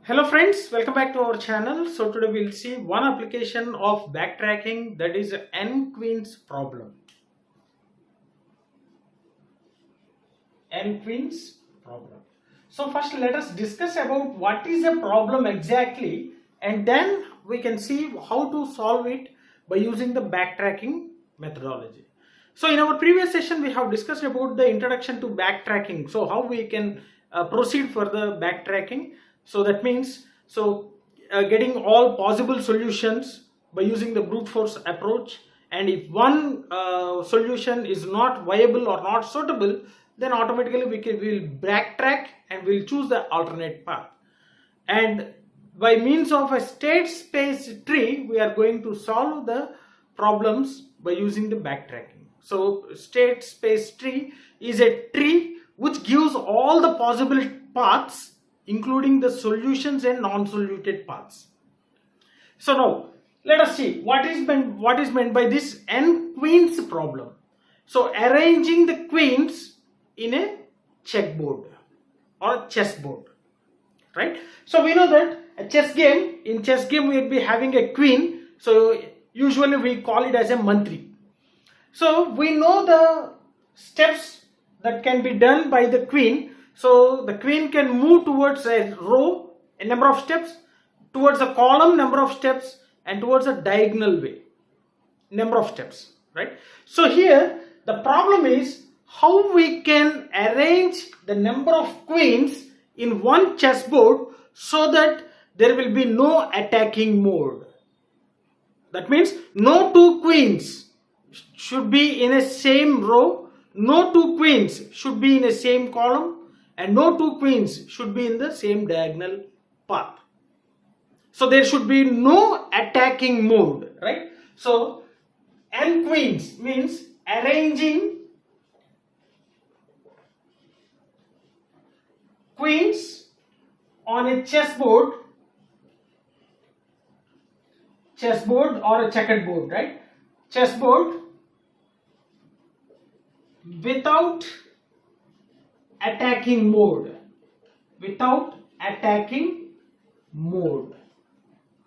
Hello friends, welcome back to our channel. So today we'll see one application of backtracking, that is n-queens problem. N-queens problem. So first let us discuss about what is a problem exactly, and then we can see how to solve it by using the backtracking methodology. So in our previous session we have discussed about the introduction to backtracking. So how we can proceed for the backtracking. So that means getting all possible solutions by using the brute force approach, and if one solution is not viable or not suitable, then automatically we'll backtrack and we'll choose the alternate path. And by means of a state space tree, we are going to solve the problems by using the backtracking. So state space tree is a tree which gives all the possible paths, including the solutions and non-soluted paths. So now let us see what is meant by this n-queens problem. So arranging the queens in a checkboard or a chessboard, right? So we know that in chess game we will be having a queen. So usually we call it as a mantri. So we know the steps that can be done by the queen. So the queen can move towards a row, a number of steps, towards a column, number of steps, and towards a diagonal way, number of steps, right? So here the problem is how we can arrange the number of queens in one chessboard so that there will be no attacking mode. That means no two queens should be in a same row, no two queens should be in a same column, and no two queens should be in the same diagonal path. So there should be no attacking mode, right? So n queens means arranging queens on a chessboard or a checkered board, right? Chessboard without attacking mode,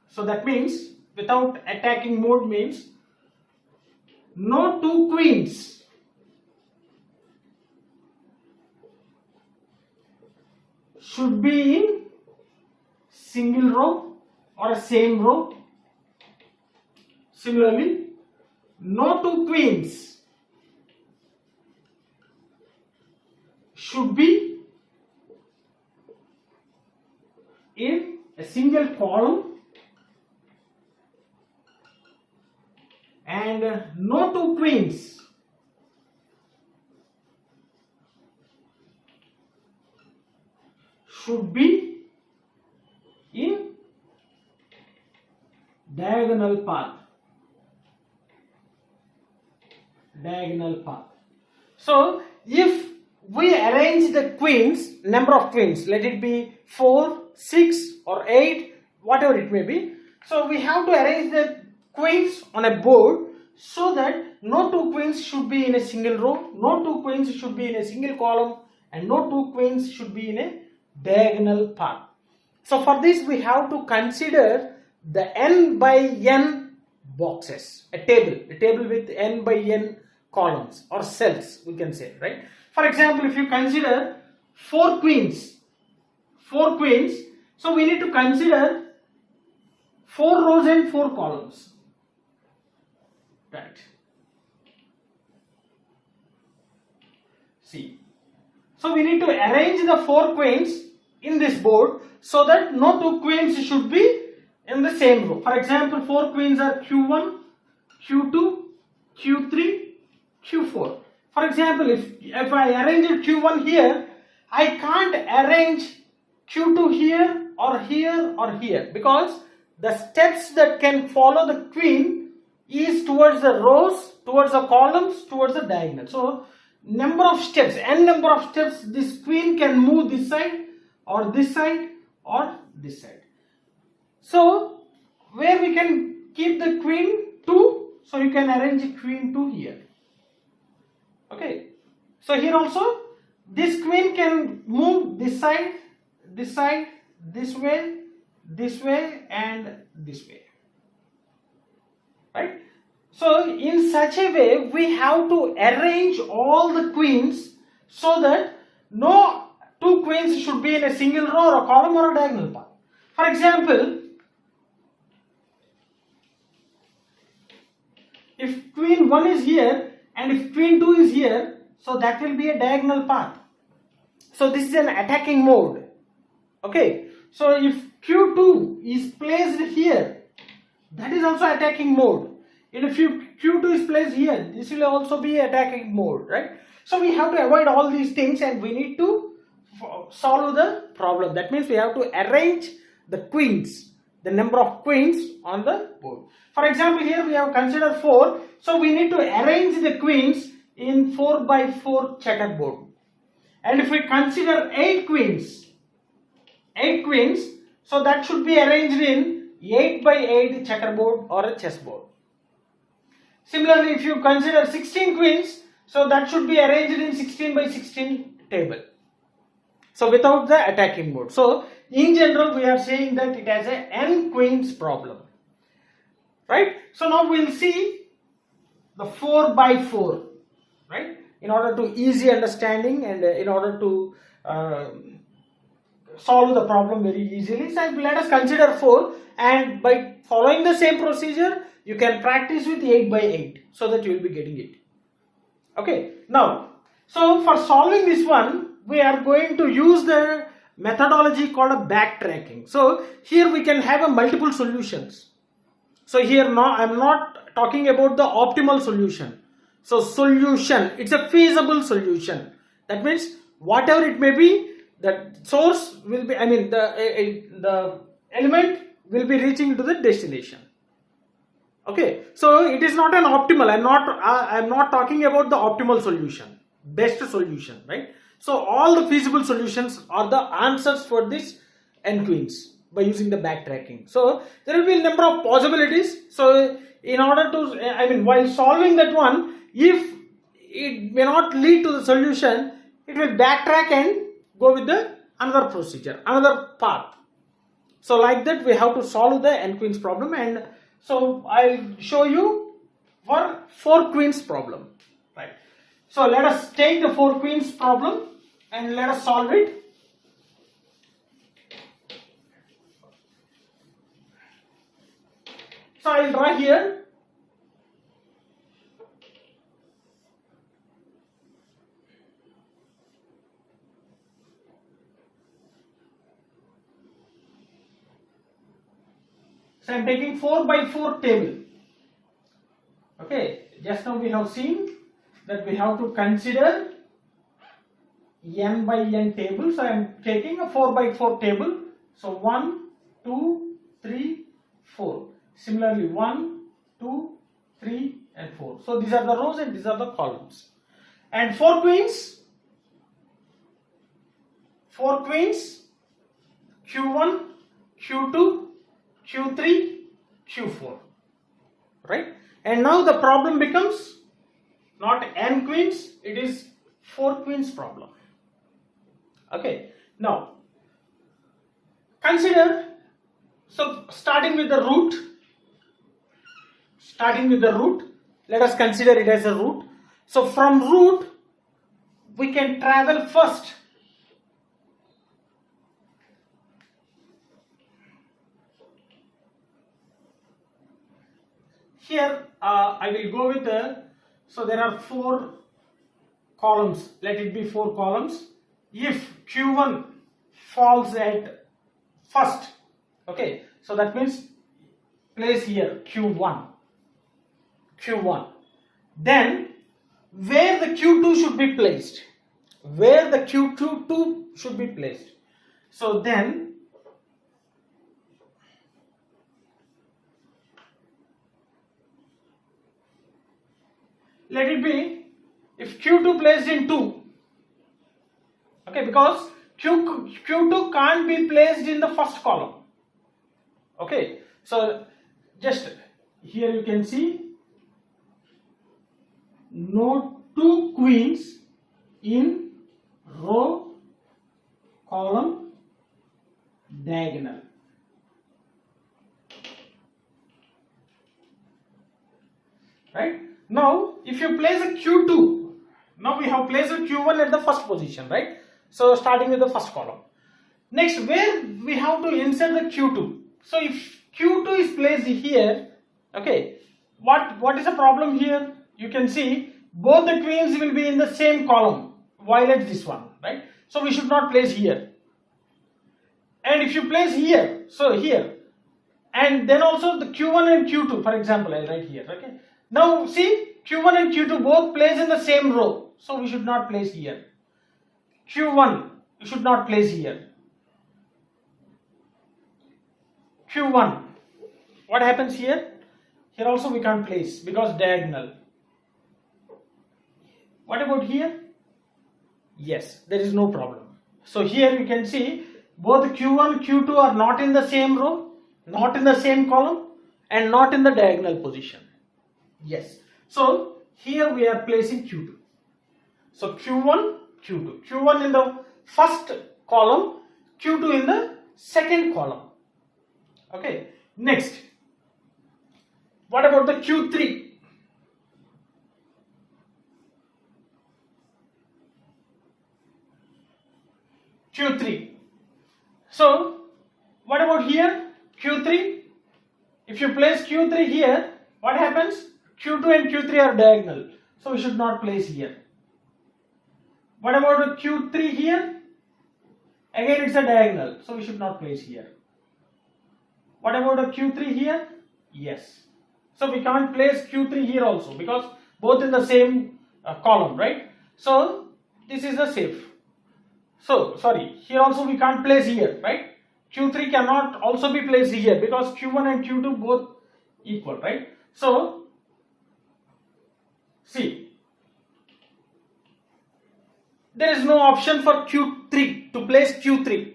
So that means without attacking mode means no two queens should be in single row or a same row. Similarly, no two queens should be in a single column, and no two queens should be in diagonal path. So if we arrange the queens, number of queens, let it be 4, 6 or 8, whatever it may be. So we have to arrange the queens on a board so that no two queens should be in a single row, no two queens should be in a single column, and no two queens should be in a diagonal path. So for this we have to consider the n by n boxes, a table with n by n columns or cells, we can say, right? For example, if you consider 4 queens, so we need to consider 4 rows and 4 columns, right? See, so we need to arrange the 4 queens in this board so that no two queens should be in the same row. For example, 4 queens are Q1, Q2, Q3, Q4. For example, if I arrange Q1 here, I can't arrange Q2 here or here or here, because the steps that can follow the queen is towards the rows, towards the columns, towards the diagonal. So number of steps, n number of steps, this queen can move this side or this side or this side. So where we can keep the queen 2, so you can arrange queen 2 here. Okay, so here also this queen can move this side, this way, this way and this way, right? So in such a way we have to arrange all the queens so that no two queens should be in a single row or a column or a diagonal path. For example, if queen 1 is here and if queen 2 is here, so that will be a diagonal path. So this is an attacking mode. Okay, so if Q2 is placed here, that is also attacking mode. And if Q2 is placed here, this will also be attacking mode, right? So we have to avoid all these things and we need to solve the problem. That means we have to arrange the queens, the number of queens on the board. For example, here we have considered 4. So we need to arrange the queens in 4 by 4 checkerboard. And if we consider 8 queens, so that should be arranged in 8 by 8 checkerboard or a chessboard. Similarly, if you consider 16 queens, so that should be arranged in 16 by 16 table. So without the attacking mode. So in general, we are saying that it has a n queens problem, right? So now we will see the 4 by 4, right? In order to easy understanding and in order to solve the problem very easily. So let us consider 4, and by following the same procedure, you can practice with 8 by 8 so that you will be getting it. Okay, now, so for solving this one, we are going to use the methodology called a backtracking. So here we can have a multiple solutions. So here now I am not talking about the optimal solution. So solution, it's a feasible solution. That means whatever it may be, the source will be, the element will be reaching to the destination. Okay, so it is not an optimal. I'm not talking about the optimal solution, best solution, right? So all the feasible solutions are the answers for this n queens by using the backtracking. So there will be a number of possibilities. So in order to, while solving that one, if it may not lead to the solution, it will backtrack and go with the another procedure, another path. So like that, we have to solve the n queens problem, and so I'll show you for 4 queens problem, right? So let us take the 4 queens problem and let us solve it. So I'll draw here. So I am taking 4 by 4 table. Okay, just now we have seen that we have to consider n by n table. So I am taking a 4 by 4 table. So 1, 2, 3, 4. Similarly 1, 2, 3 and 4. So these are the rows and these are the columns. And 4 queens, Q1, Q2, Q3, Q4, right? And now the problem becomes not n queens, it is 4 queens problem. Okay, now consider, so starting with the root, let us consider it as a root. So from root, we can travel first. Here I will go with so there are 4 columns, let it be 4 columns. If Q1 falls at first, okay, so that means place here Q1, then where the Q2 should be placed, so then let it be if Q2 placed in 2, okay, because Q2 can't be placed in the first column. Okay, so just here you can see no 2 queens in row, column, diagonal. right? Now if you place a Q2, now we have placed a Q1 at the first position, right? So starting with the first column. Next, where we have to insert the Q2. So if Q2 is placed here, okay, what is the problem here? You can see both the queens will be in the same column, violate this one, right? So we should not place here. And if you place here, so here, and then also the Q1 and Q2, for example, I'll write here, okay. Now see, Q1 and Q2 both place in the same row, so we should not place here. Q1, you should not place here. Q1, what happens here? Here also we can't place because diagonal. What about here? Yes, there is no problem. So here you can see both Q1, Q2 are not in the same row, not in the same column, and not in the diagonal position. Yes. So here we are placing Q2. So Q1, Q2. Q1 in the first column, Q2 in the second column. Okay. Next. What about the Q3? Q3. So what about here? Q3. If you place Q3 here, what happens? Q2 and Q3 are diagonal, so we should not place here. What about Q3 here? Again it's a diagonal, so we should not place here. What about a Q3 here? Yes. So we can't place Q3 here also because both in the same column, right? So this is a safe. So sorry, here also we can't place here, right? Q3 cannot also be placed here because Q1 and Q2 both equal, right? So see, there is no option for Q3 to place Q3.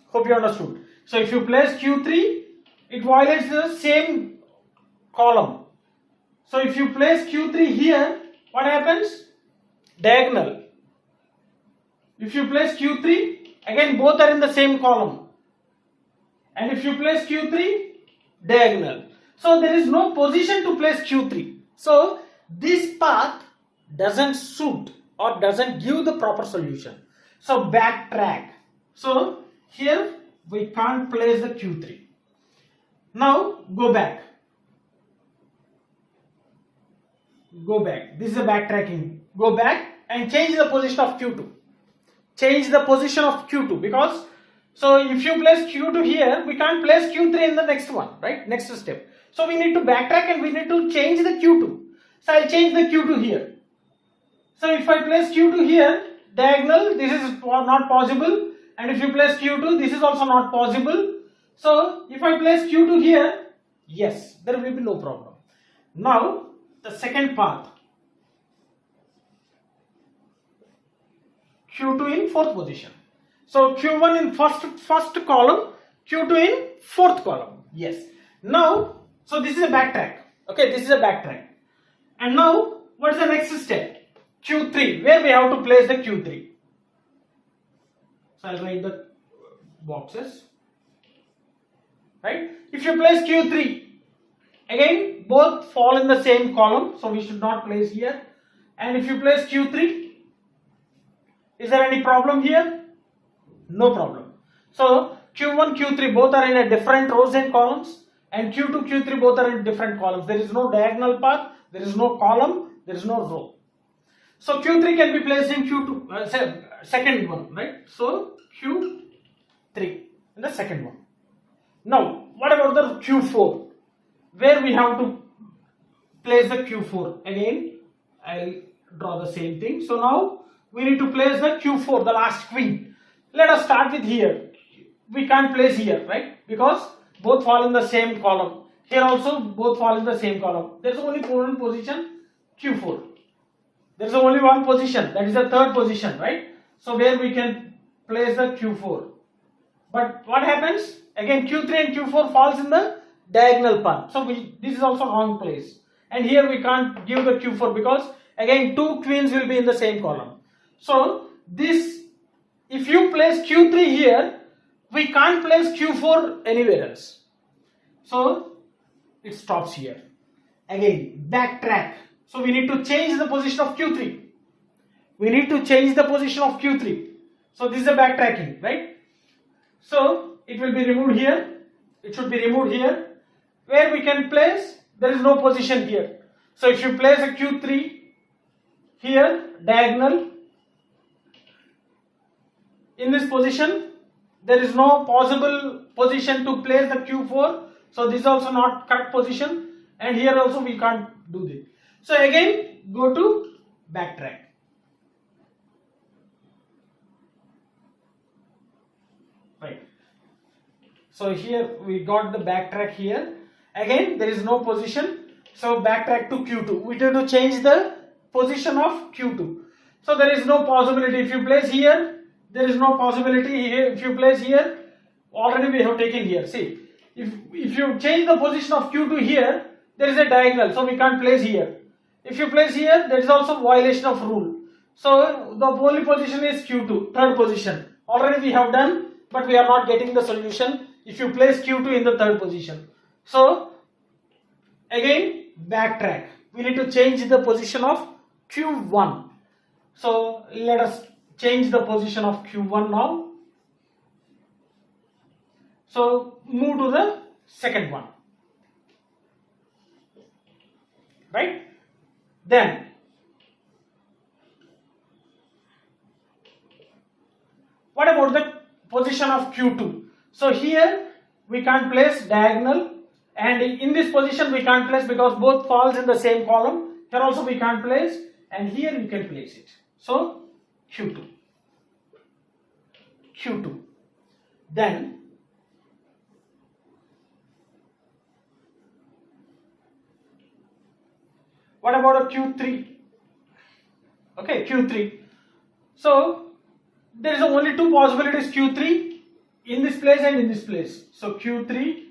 Hope you understood. So if you place Q3, it violates the same column. So if you place Q3 here, what happens? Diagonal. If you place Q3, again both are in the same column. And if you place Q3, diagonal. So there is no position to place Q3. So this path doesn't suit or doesn't give the proper solution. So backtrack. So here we can't place the Q3. Now go back. Go back. This is a backtracking. Go back and change the position of Q2. Change the position of Q2 because so if you place Q2 here, we can't place Q3 in the next one, right? Next step. So we need to backtrack and we need to change the Q2. So I'll change the Q2 here. So if I place Q2 here, diagonal, this is not possible. And if you place Q2, this is also not possible. So if I place Q2 here, yes, there will be no problem. Now the second path. Q2 in fourth position. So Q1 in first column, Q2 in fourth column. Yes. Now, so this is a backtrack. Okay, this is a backtrack. And now, what is the next step? Q3, where we have to place the Q3. So I'll write the boxes. Right? If you place Q3, again both fall in the same column, so we should not place here. And if you place Q3, is there any problem here? No problem. So Q1, Q3 both are in a different rows and columns, and Q2, Q3 both are in different columns. There is no diagonal path, there is no column, there is no row. So Q3 can be placed in Q2, second one, right? So Q3 in the second one. Now, what about the Q4? Where we have to place the Q4? Again, I'll draw the same thing. So now we need to place the Q4, the last queen. Let us start with here. We can't place here, right? Because both fall in the same column. Here also both fall in the same column. There is only one position, Q4. There is only one position, that is the third position, right? So where we can place the Q4. But what happens? Again Q3 and Q4 falls in the diagonal path. So this is also wrong place. And here we can't give the Q4 because again two queens will be in the same column. So this, if you place Q3 here, we can't place Q4 anywhere else. So it stops here. again backtrack. So we need to change the position of Q3. We need to change the position of Q3. So this is a backtracking, right? So it will be removed here. It should be removed here. Where we can place, there is no position here. So if you place a Q3 here, diagonal, in this position, there is no possible position to place the Q4. So this is also not correct position. And here also we can't do this. So again, go to backtrack. Right. So here we got the backtrack here. Again, there is no position. So backtrack to Q2. We need to change the position of Q2. So there is no possibility. If you place here, there is no possibility here. If you place here, already we have taken here. See, if you change the position of Q2 here, there is a diagonal. So we can't place here. If you place here, there is also violation of rule. So the only position is Q2, third position. Already we have done, but we are not getting the solution if you place Q2 in the third position. So again, backtrack. We need to change the position of Q1. So let us change the position of Q1 now. So move to the second one. Right? Then what about the position of Q2? So here we can't place diagonal, and in this position we can't place because both falls in the same column. Here also we can't place, and here we can place it. So Q2. Then what about a Q3? Okay, Q3. So there is only two possibilities, Q3 in this place and in this place. So Q3.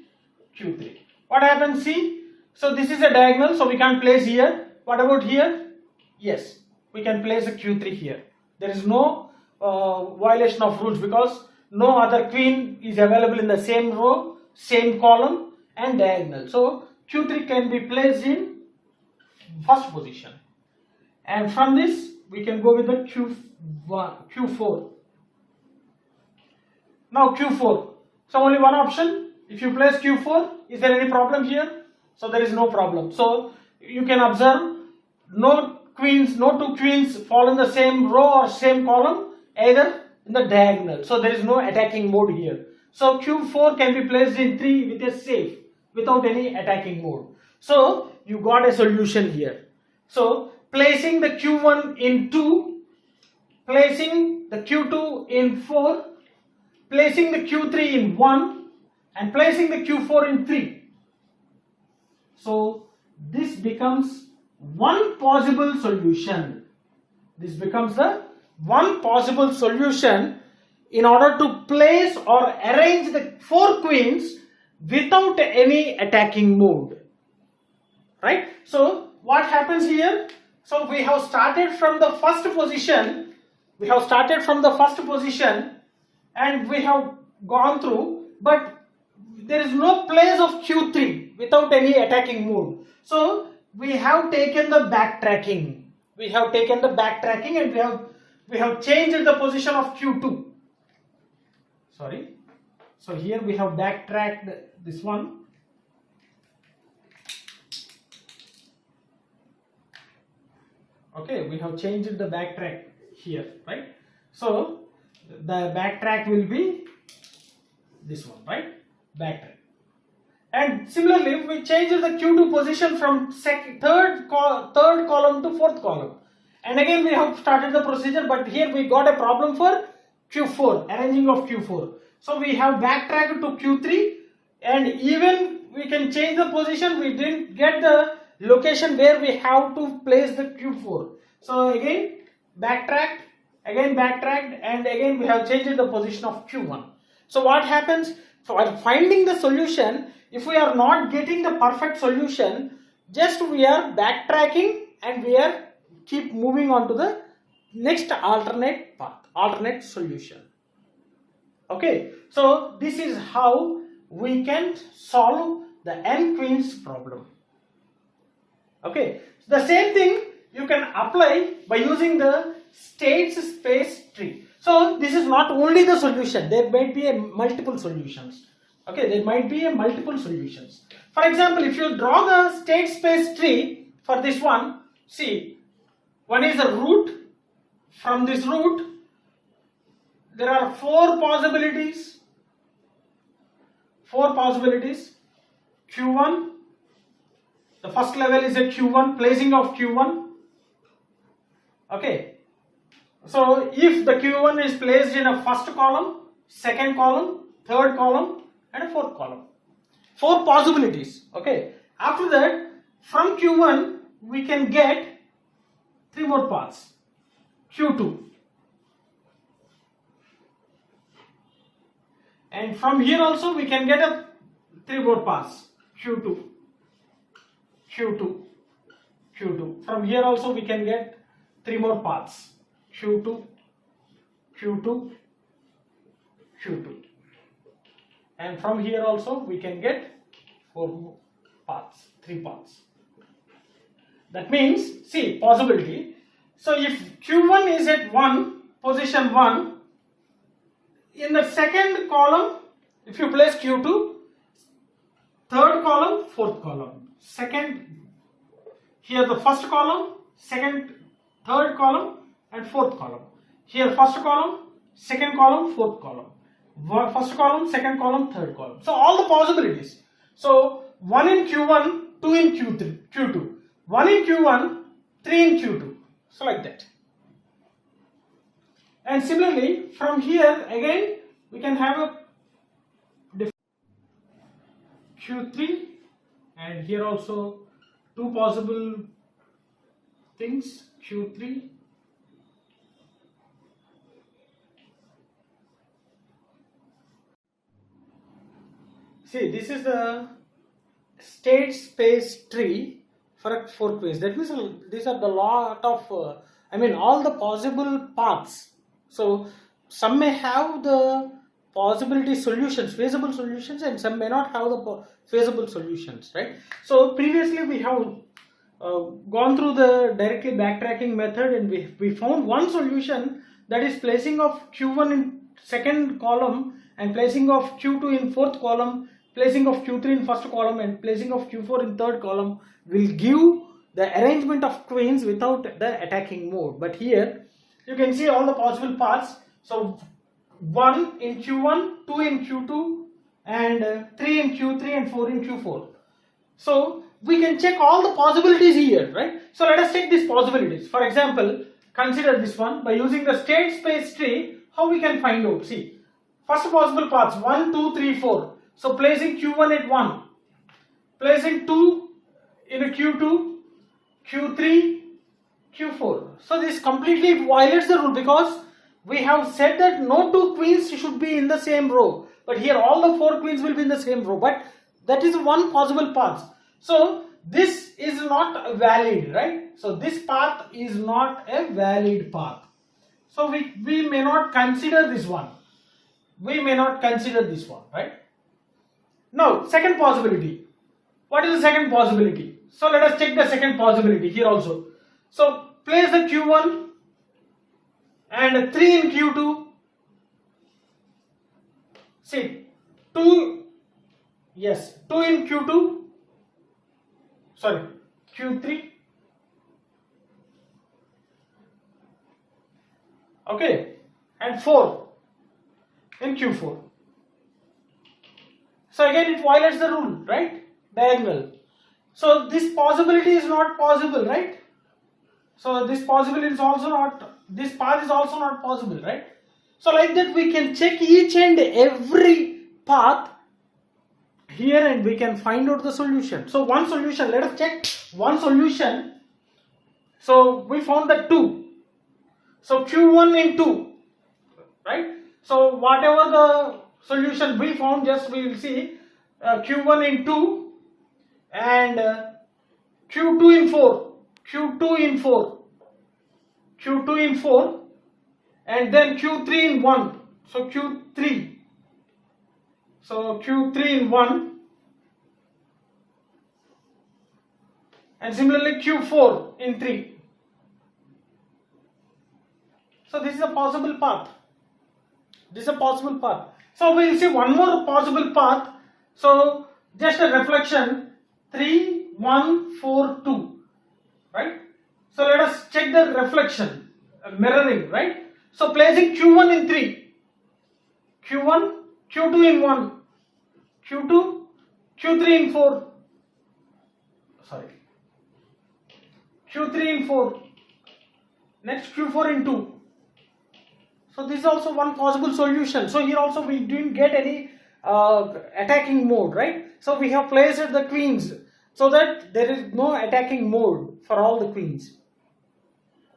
What happens? See, so this is a diagonal, so we can't place here. What about here? Yes, we can place a Q3 here. There is no violation of rules because no other queen is available in the same row, same column and diagonal. So Q3 can be placed in first position, and from this we can go with the Q4. Now Q4. So only one option. If you place Q4, is there any problem here? So there is no problem. So you can observe no two queens fall in the same row or same column, either in the diagonal. So there is no attacking mode here. So Q4 can be placed in 3 with a safe without any attacking mode. So you got a solution here. So placing the Q1 in 2, placing the Q2 in 4, placing the Q3 in 1, and placing the Q4 in 3. So this becomes one possible solution. This becomes the one possible solution in order to place or arrange the 4 queens without any attacking mode. Right? So what happens here? So we have started from the first position. And we have gone through, but there is no place of Q3 without any attacking mode. So we have taken the backtracking. And we have changed the position of Q2. Sorry. So here we have backtracked this one. Okay, we have changed the backtrack here, right? So the backtrack will be this one, right? Backtrack. And similarly, we changed the Q2 position from third column to fourth column. And again we have started the procedure, but here we got a problem for Q4, arranging of Q4. So we have backtracked to Q3, and even we can change the position. We didn't get the location where we have to place the Q4. So again backtracked, and again we have changed the position of Q1. So what happens? For finding the solution, if we are not getting the perfect solution, just we are backtracking and we are keep moving on to the next alternate path, alternate solution. Okay, so this is how we can solve the n queens problem. Okay, the same thing you can apply by using the state space tree. So this is not only the solution, there might be a multiple solutions. Okay, there might be a multiple solutions. For example, if you draw the state space tree for this one, see, one is a root. From this root, there are four possibilities. Q1, the first level is a Q1, placing of Q1. Okay, so if the Q1 is placed in a first column, second column, third column and a fourth column. Four possibilities. Okay, after that, from Q1 we can get three more paths. Q2, and from here also we can get a three more paths. Q2. From here also we can get three more paths. Q2, and from here also we can get four more paths, three paths. That means, see, possibility. So if Q1 is at position 1, in the second column, if you place Q2, third column, fourth column. Second, here the first column, second, third column and fourth column. Here first column, second column, fourth column. First column, second column, third column. So all the possibilities. So 1 in Q1, 2 in Q2, 1 in Q1, 3 in Q2. So like that. And similarly, from here again we can have a Q3, and here also two possible things, Q3 . See, this is the state space tree for a fourth phase. That means these are the lot of, all the possible paths. So some may have the possibility solutions, feasible solutions, and some may not have the feasible solutions, right? So previously we have gone through the directly backtracking method, and we found one solution, that is placing of Q1 in second column and placing of Q2 in fourth column, placing of Q3 in first column and placing of Q4 in third column will give the arrangement of queens without the attacking mode. But here you can see all the possible paths. So 1 in Q1, 2 in Q2 and 3 in Q3 and 4 in Q4. So we can check all the possibilities here, right? So let us check these possibilities. For example, consider this one by using the state space tree. How we can find out? See, first possible paths 1, 2, 3, 4. So placing Q1 at 1, placing 2 in a Q2, Q3, Q4. So this completely violates the rule, because we have said that no two queens should be in the same row. But here all the four queens will be in the same row. But that is one possible path. So this is not valid, right? So this path is not a valid path. So we may not consider this one. Right? Now, second possibility. What is the second possibility? So let us check the second possibility here also. So place the Q1 and 3 in Q2. See, 2 in Q2. Sorry, Q3. Okay, and 4 in Q4. So again it violates the rule, right? Diagonal. So this possibility is not possible, right? So this possibility is also not, this path is also not possible, right? So like that we can check each and every path here and we can find out the solution. So one solution, let us check one solution. So we found that 2. So Q1 in 2, right? So whatever the solution we found, just we will see Q1 in 2 and Q2 in 4, Q2 in 4 and then Q3 in 1, so Q3 in 1 and similarly Q4 in 3. So this is a possible path. This is a possible path. So we will see one more possible path. So just a reflection, 3, 1, 4, 2, right? So let us check the reflection, mirroring, right? So placing Q1 in 3, Q1, Q2 in 1, Q2, Q3 in 4, sorry, Q3 in 4, next Q4 in 2. So this is also one possible solution. So here also we didn't get any attacking mode, right? So we have placed the queens so that there is no attacking mode for all the queens,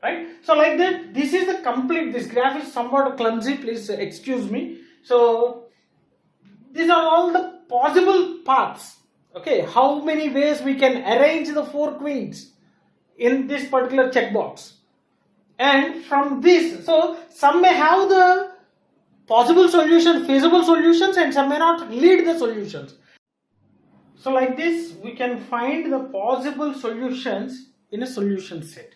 right? So like that, this is the complete, this graph is somewhat clumsy, please excuse me. So these are all the possible paths, okay? How many ways we can arrange the 4 queens in this particular checkbox. And from this, so some may have the possible solution, feasible solutions, and some may not lead the solutions. So like this, we can find the possible solutions in a solution set.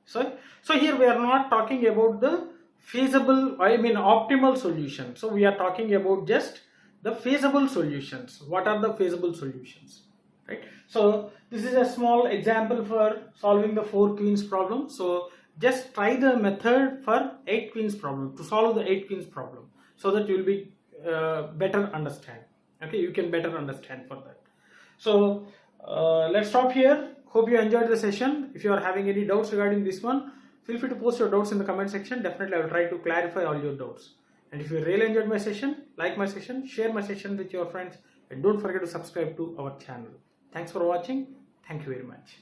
So here we are not talking about the feasible, optimal solution. So we are talking about just the feasible solutions. What are the feasible solutions, right? So this is a small example for solving the 4 queens problem. So just try the method for 8 queens problem, to solve the 8 queens problem, so that you will be better understand. Okay, you can better understand for that. So let's stop here. Hope you enjoyed the session. If you are having any doubts regarding this one, feel free to post your doubts in the comment section. Definitely I will try to clarify all your doubts. And if you really enjoyed my session, like my session, share my session with your friends, and don't forget to subscribe to our channel. Thanks for watching. Thank you very much.